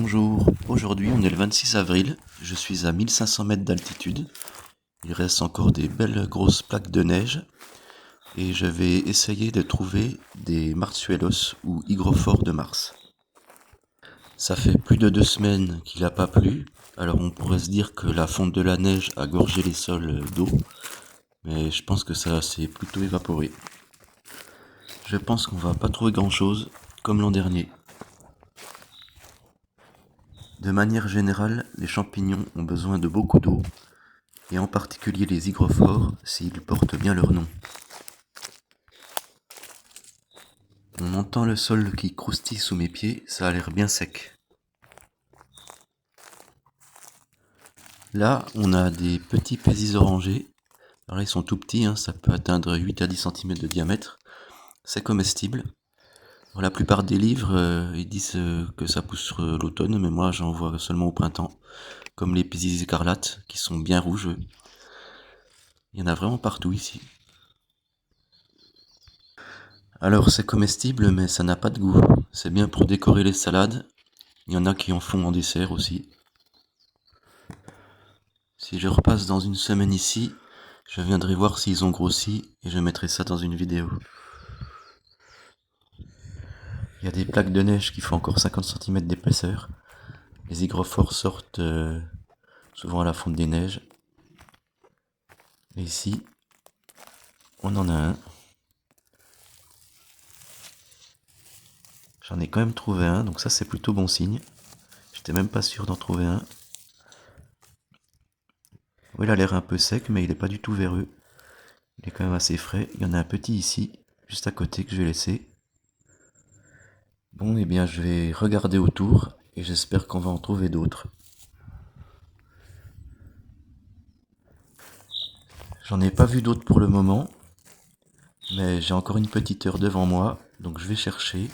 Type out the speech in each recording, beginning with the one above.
Bonjour, aujourd'hui on est le 26 avril, je suis à 1500 mètres d'altitude, il reste encore des belles grosses plaques de neige et je vais essayer de trouver des marsuelos ou hygrophores de Mars. Ça fait plus de 2 semaines qu'il n'a pas plu, alors on pourrait se dire que la fonte de la neige a gorgé les sols d'eau, mais je pense que ça s'est plutôt évaporé. Je pense qu'on va pas trouver grand chose, comme l'an dernier. De manière générale, les champignons ont besoin de beaucoup d'eau, et en particulier les hygrophores s'ils portent bien leur nom. On entend le sol qui croustille sous mes pieds, ça a l'air bien sec. Là, on a des petits pézis orangés. Alors là, ils sont tout petits, ça peut atteindre 8 à 10 cm de diamètre. C'est comestible. Alors, la plupart des livres, ils disent que ça pousse sur l'automne, mais moi j'en vois seulement au printemps. Comme les pézis écarlates, qui sont bien rouges. Il y en a vraiment partout ici. Alors c'est comestible, mais ça n'a pas de goût. C'est bien pour décorer les salades. Il y en a qui en font en dessert aussi. Si je repasse dans une semaine ici, je viendrai voir s'ils ont grossi et je mettrai ça dans une vidéo. Il y a des plaques de neige qui font encore 50 cm d'épaisseur. Les hygrophores sortent souvent à la fonte des neiges. Et ici, on en a un. J'en ai quand même trouvé un, donc ça c'est plutôt bon signe. J'étais même pas sûr d'en trouver un. Oui, il a l'air un peu sec, mais il n'est pas du tout véreux. Il est quand même assez frais. Il y en a un petit ici, juste à côté, que je vais laisser. Bon, eh bien, je vais regarder autour et j'espère qu'on va en trouver d'autres. J'en ai pas vu d'autres pour le moment, mais j'ai encore une petite heure devant moi, donc je vais chercher.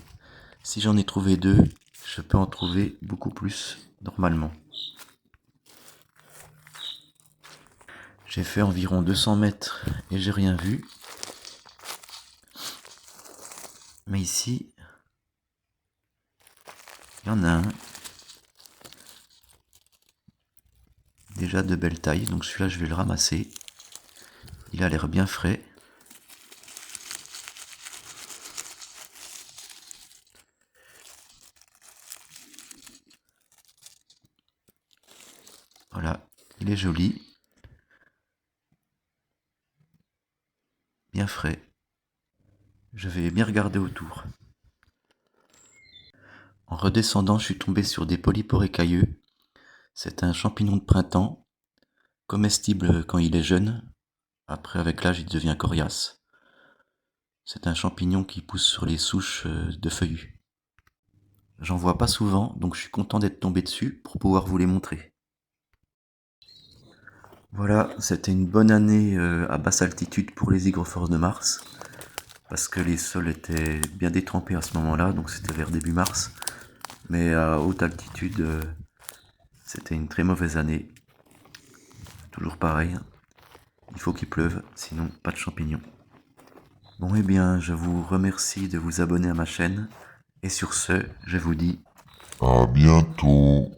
Si j'en ai trouvé deux, je peux en trouver beaucoup plus normalement. J'ai fait environ 200 mètres et j'ai rien vu. Mais ici, il y en a un. Déjà de belle taille, donc celui-là je vais le ramasser. Il a l'air bien frais. Voilà, il est joli. Bien frais. Je vais bien regarder autour. En redescendant, je suis tombé sur des polypes écailleux. C'est un champignon de printemps, comestible quand il est jeune. Après, avec l'âge, il devient coriace. C'est un champignon qui pousse sur les souches de feuillus. J'en vois pas souvent, donc je suis content d'être tombé dessus pour pouvoir vous les montrer. Voilà, c'était une bonne année à basse altitude pour les hygrophores de Mars, parce que les sols étaient bien détrempés à ce moment-là, donc c'était vers début mars. Mais à haute altitude, c'était une très mauvaise année. Toujours pareil, il faut qu'il pleuve, sinon pas de champignons. Bon, eh bien, je vous remercie de vous abonner à ma chaîne, et sur ce, je vous dis À bientôt.